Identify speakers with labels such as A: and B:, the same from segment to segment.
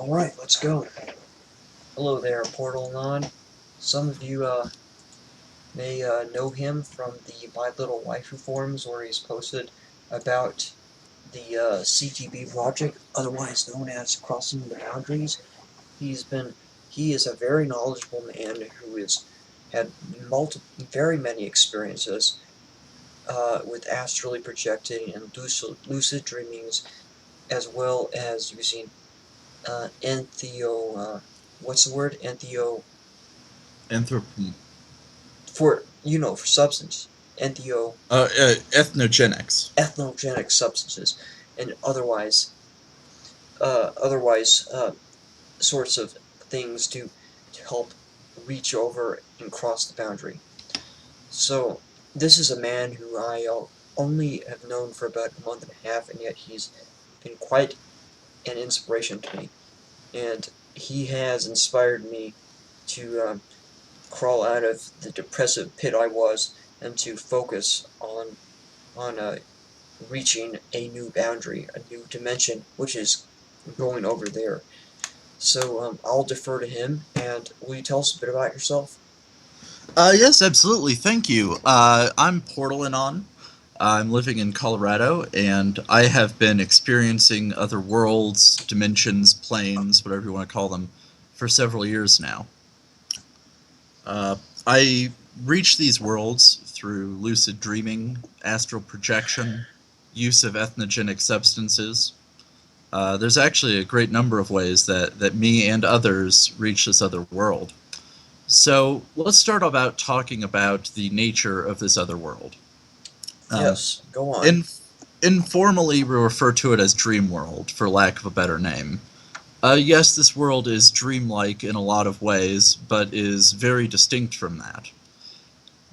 A: Alright, let's go. Hello there, Portalanon. Some of you may know him from the My Little Waifu forums where he's posted about the CTB project, otherwise known as Crossing the Boundaries. He is a very knowledgeable man who has had very many experiences with astrally projecting and lucid dreamings, as well as using what's the word?
B: Anthropom.
A: For substance.
B: Ethnogenics.
A: Ethnogenic substances, and otherwise sorts of things to help reach over and cross the boundary. So, this is a man who I only have known for about a month and a half, and yet he's been quite an inspiration to me. And he has inspired me to crawl out of the depressive pit I was and to focus on reaching a new boundary, a new dimension, which is going over there. So I'll defer to him, and will you tell us a bit about yourself?
B: Yes, absolutely. Thank you. I'm Portalanon. I'm living in Colorado, and I have been experiencing other worlds, dimensions, planes, whatever you want to call them, for several years now. I reach these worlds through lucid dreaming, astral projection, use of ethnogenic substances. There's actually a great number of ways that me and others reach this other world. So let's start about talking about the nature of this other world. Um,
A: Yes, go on.
B: in, Informally, we refer to it as Dream World, for lack of a better name. Yes, this world is dreamlike in a lot of ways, but is very distinct from that.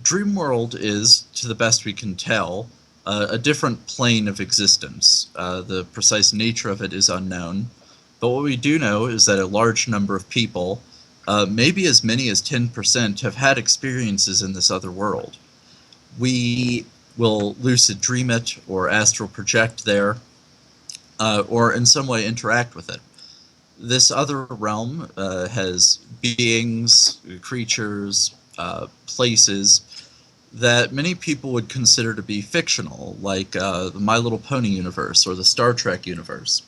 B: Dreamworld is, to the best we can tell, a different plane of existence. The precise nature of it is unknown, but what we do know is that a large number of people, maybe as many as 10%, have had experiences in this other world. We will lucid dream it, or astral project there, or in some way interact with it. This other realm has beings, creatures, places that many people would consider to be fictional, like the My Little Pony universe or the Star Trek universe.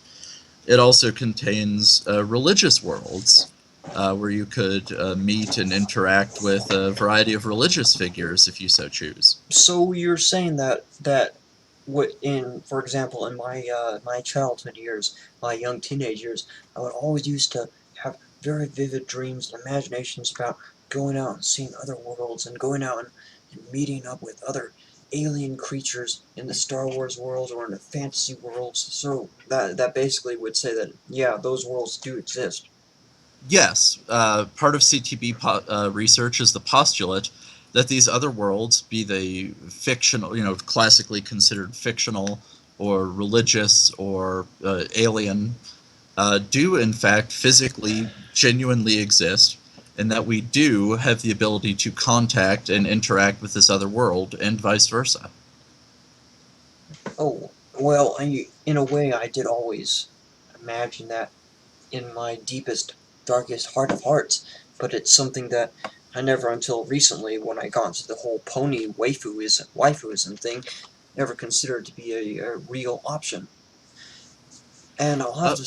B: It also contains religious worlds where you could meet and interact with a variety of religious figures if you so choose.
A: So you're saying that for example, in my childhood years, my young teenage years, I would always used to have very vivid dreams and imaginations about going out and seeing other worlds and going out and meeting up with other alien creatures in the Star Wars world or in the fantasy worlds. So that basically would say that, yeah, those worlds do exist.
B: Yes, part of CTB research is the postulate that these other worlds, be they fictional, classically considered fictional or religious or alien, do in fact physically, genuinely exist, and that we do have the ability to contact and interact with this other world, and vice versa.
A: Oh, well, in a way, I did always imagine that in my deepest, darkest heart of hearts, but it's something that I never until recently, when I got into the whole pony waifuism thing, never considered to be a real option. And
B: Uh,
A: I'll have to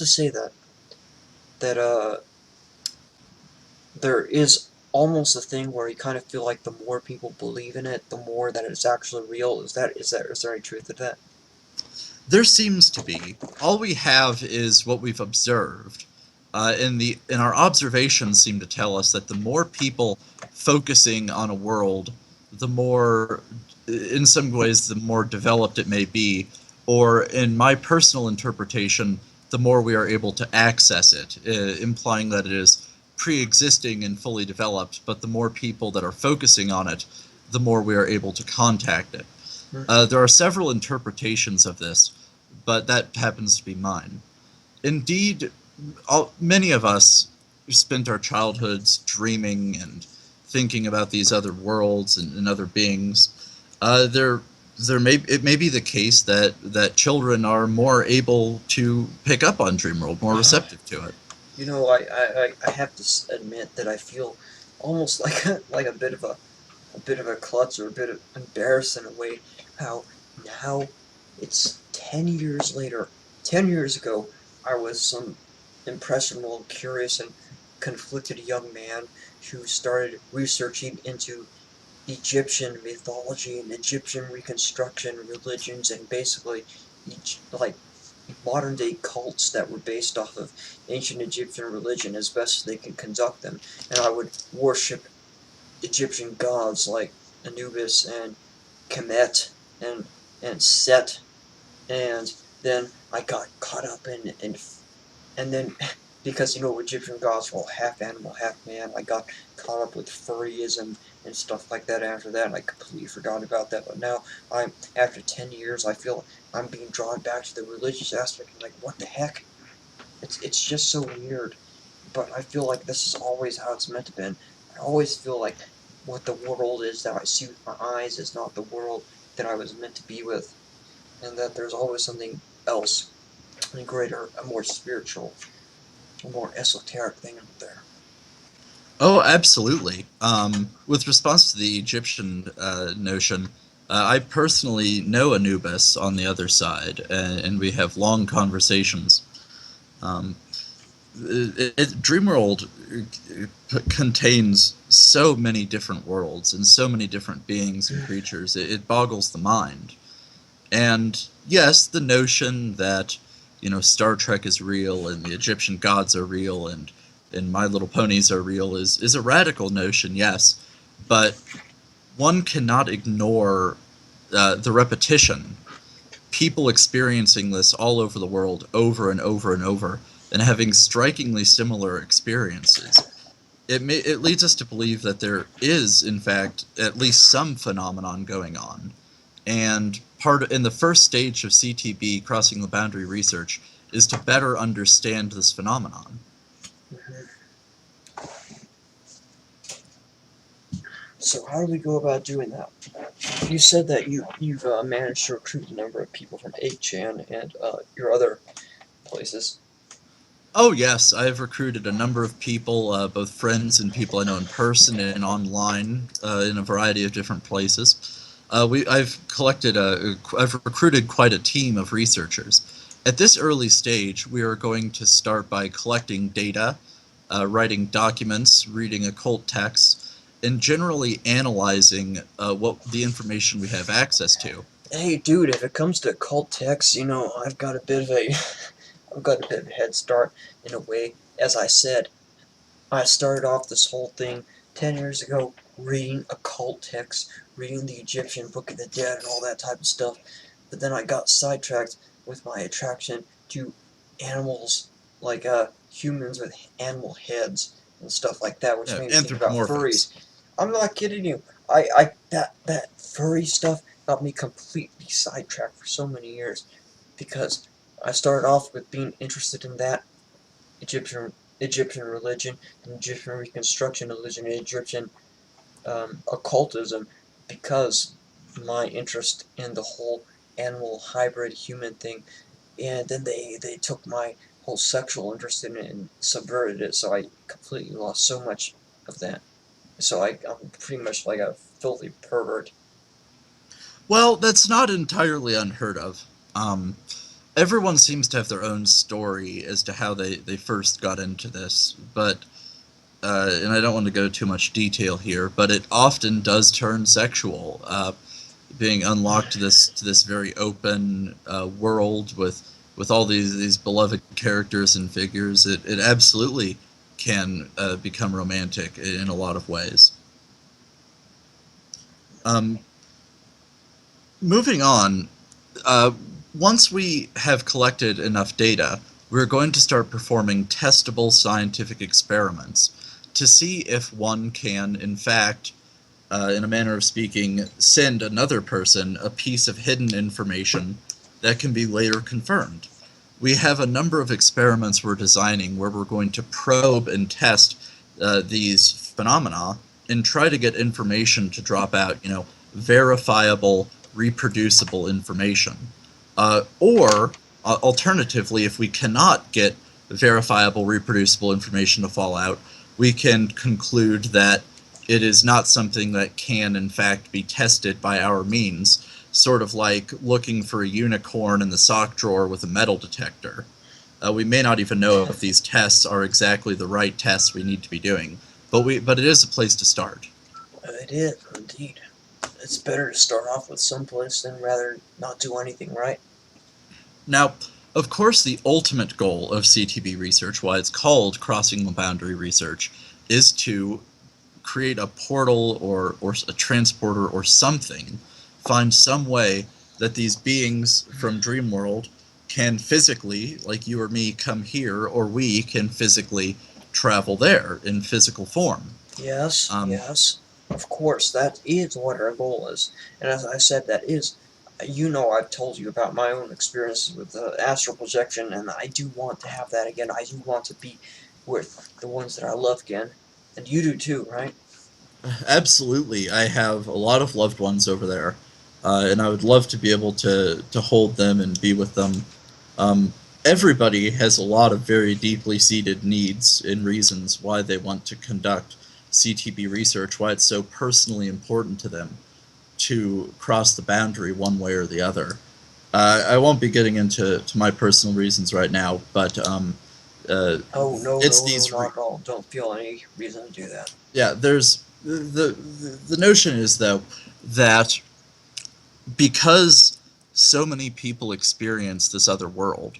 A: say that there is almost a thing where you kind of feel like the more people believe in it, the more that it's actually real. Is there any truth to that?
B: There seems to be. All we have is what we've observed. In our observations seem to tell us that the more people focusing on a world, the more, in some ways, the more developed it may be, or in my personal interpretation, the more we are able to access it, implying that it is pre-existing and fully developed, but the more people that are focusing on it, the more we are able to contact it. There are several interpretations of this, but that happens to be mine. Indeed, many of us spent our childhoods dreaming and thinking about these other worlds and other beings. They're It may be the case that children are more able to pick up on Dreamworld, more receptive to it.
A: You know, I have to admit that I feel almost like like a bit of a klutz or a bit of embarrassed in a way. How now it's 10 years later. 10 years ago, I was some impressionable, curious, and conflicted young man who started researching into Egyptian mythology and Egyptian reconstruction religions and basically like modern day cults that were based off of ancient Egyptian religion as best as they could conduct them. And I would worship Egyptian gods like Anubis and Kemet and Set, and then I got caught up and then because Egyptian gods were all half animal, half man, I got caught up with furryism and stuff like that after that, and I completely forgot about that. But now after 10 years, I feel I'm being drawn back to the religious aspect. I'm like, what the heck? It's just so weird. But I feel like this is always how it's meant to be. I always feel like what the world is that I see with my eyes is not the world that I was meant to be with, and that there's always something else, a greater, a more spiritual, a more esoteric thing out there.
B: Oh, absolutely. With response to the Egyptian notion, I personally know Anubis on the other side, and we have long conversations. Um, Dreamworld contains so many different worlds and so many different beings and creatures. It boggles the mind. And yes, the notion that Star Trek is real and the Egyptian gods are real and My Little Ponies are real is a radical notion, yes, but one cannot ignore the repetition. People experiencing this all over the world over and over and over and having strikingly similar experiences. It leads us to believe that there is, in fact, at least some phenomenon going on. And in the first stage of CTB, Crossing the Boundary research, is to better understand this phenomenon.
A: Mm-hmm. So how do we go about doing that? You said that you've managed to recruit a number of people from 8chan and your other places.
B: Oh yes, I have recruited a number of people, both friends and people I know in person and online, in a variety of different places. I've recruited quite a team of researchers. At this early stage, we are going to start by collecting data, writing documents, reading occult texts, and generally analyzing what the information we have access to.
A: Hey, dude, if it comes to cult texts, I've got a bit of a, I've got a bit of a head start in a way. As I said, I started off this whole thing 10 years ago reading occult texts, reading the Egyptian Book of the Dead and all that type of stuff. But then I got sidetracked with my attraction to animals, like humans with animal heads and stuff like that, which
B: Yeah,
A: made me think about
B: anthropomorphics.
A: furries. I'm not kidding you. That furry stuff got me completely sidetracked for so many years because I started off with being interested in that Egyptian religion, and Egyptian reconstruction religion, and Egyptian occultism, because my interest in the whole animal hybrid human thing, and then they took my whole sexual interest in it and subverted it, so I completely lost so much of that. So I'm pretty much like a filthy pervert.
B: Well, that's not entirely unheard of. Everyone seems to have their own story as to how they first got into this, but and I don't want to go too much detail here, but it often does turn sexual. Being unlocked to this very open world with all these beloved characters and figures, it absolutely can become romantic in a lot of ways. Um, Moving on, uh, once we have collected enough data, we're going to start performing testable scientific experiments to see if one can, in fact, in a manner of speaking, send another person a piece of hidden information that can be later confirmed. We have a number of experiments we're designing where we're going to probe and test these phenomena and try to get information to drop out, verifiable, reproducible information. Or, alternatively, if we cannot get verifiable, reproducible information to fall out, we can conclude that it is not something that can, in fact, be tested by our means, sort of like looking for a unicorn in the sock drawer with a metal detector. We may not even know if these tests are exactly the right tests we need to be doing, but it is a place to start.
A: It is, indeed. It's better to start off with someplace than rather not do anything, right?
B: Now, of course, the ultimate goal of CTB research, why it's called Crossing the Boundary Research, is to create a portal or a transporter or something, find some way that these beings from Dreamworld can physically, like you or me, come here, or we can physically travel there in physical form.
A: Yes, yes. Of course, that is what our goal is. And as I said, that is, I've told you about my own experiences with astral projection, and I do want to have that again. I do want to be with the ones that I love again. And you do too, right?
B: Absolutely, I have a lot of loved ones over there, and I would love to be able to hold them and be with them. Everybody has a lot of very deeply seated needs and reasons why they want to conduct CTB research, why it's so personally important to them to cross the boundary one way or the other. I won't be getting into my personal reasons right now, but
A: Oh, no,
B: it's
A: no, no,
B: these.
A: not at all. Don't feel any reason to do that.
B: Yeah, there's the notion is though that because so many people experience this other world,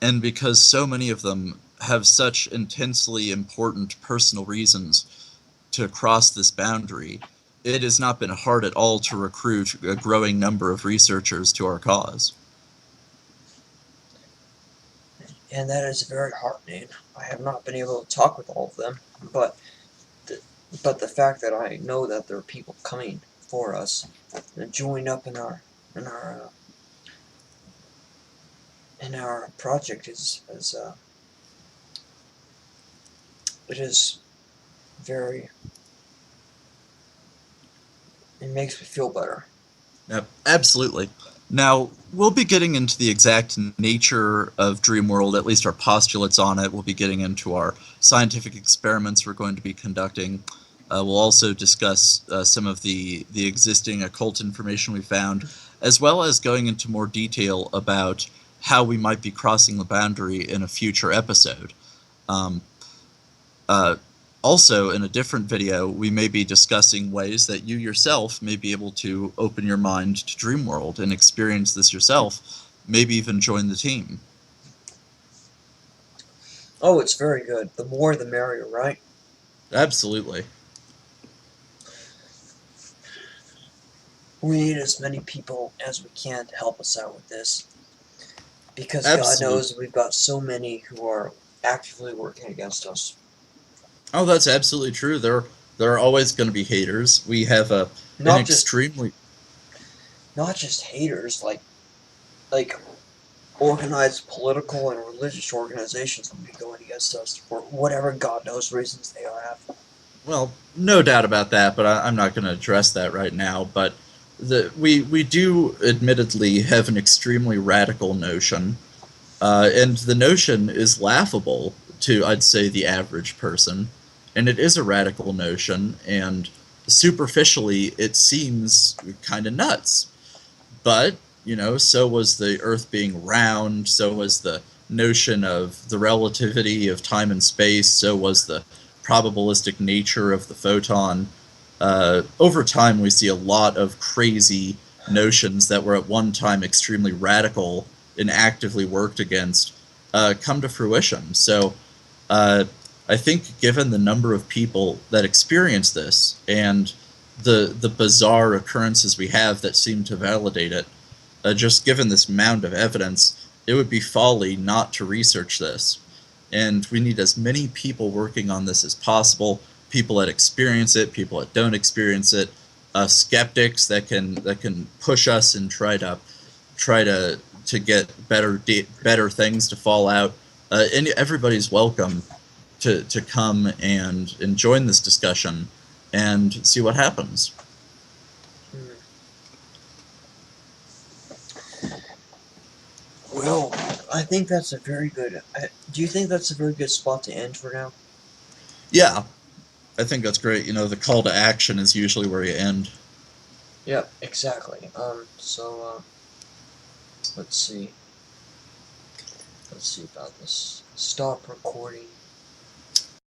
B: and because so many of them have such intensely important personal reasons to cross this boundary, it has not been hard at all to recruit a growing number of researchers to our cause.
A: And that is very heartening. I have not been able to talk with all of them, but the fact that I know that there are people coming for us and join up in our project is it is very, it makes me feel better.
B: Yep, absolutely. Now, we'll be getting into the exact nature of Dreamworld, at least our postulates on it. We'll be getting into our scientific experiments we're going to be conducting. We'll also discuss some of the existing occult information we found, as well as going into more detail about how we might be crossing the boundary in a future episode. Um, Also, in a different video, we may be discussing ways that you yourself may be able to open your mind to Dreamworld and experience this yourself, maybe even join the team.
A: Oh, it's very good. The more the merrier, right?
B: Absolutely.
A: We need as many people as we can to help us out with this. Because God
B: Absolutely.
A: knows we've got so many who are actively working against us.
B: Oh, that's absolutely true. There are always going to be haters. We have an extremely
A: Not just haters, like organized political and religious organizations will be going against us for whatever God knows reasons they have.
B: well, no doubt about that, but I'm not going to address that right now. But we do admittedly have an extremely radical notion, and the notion is laughable to, I'd say, the average person, and it is a radical notion, and superficially it seems kind of nuts. But, so was the Earth being round, so was the notion of the relativity of time and space, so was the probabilistic nature of the photon. Over time, we see a lot of crazy notions that were at one time extremely radical and actively worked against come to fruition. So I think given the number of people that experience this and the bizarre occurrences we have that seem to validate it, just given this mound of evidence, it would be folly not to research this. And we need as many people working on this as possible, people that experience it, people that don't experience it, skeptics that can push us and try to get better things to fall out. And everybody's welcome to come and join this discussion and see what happens.
A: I think that's a very good... do you think that's a very good spot to end for now?
B: Yeah, I think that's great. You know, the call to action is usually where you end.
A: Yep, exactly. Let's see. Let's see about this. Stop recording.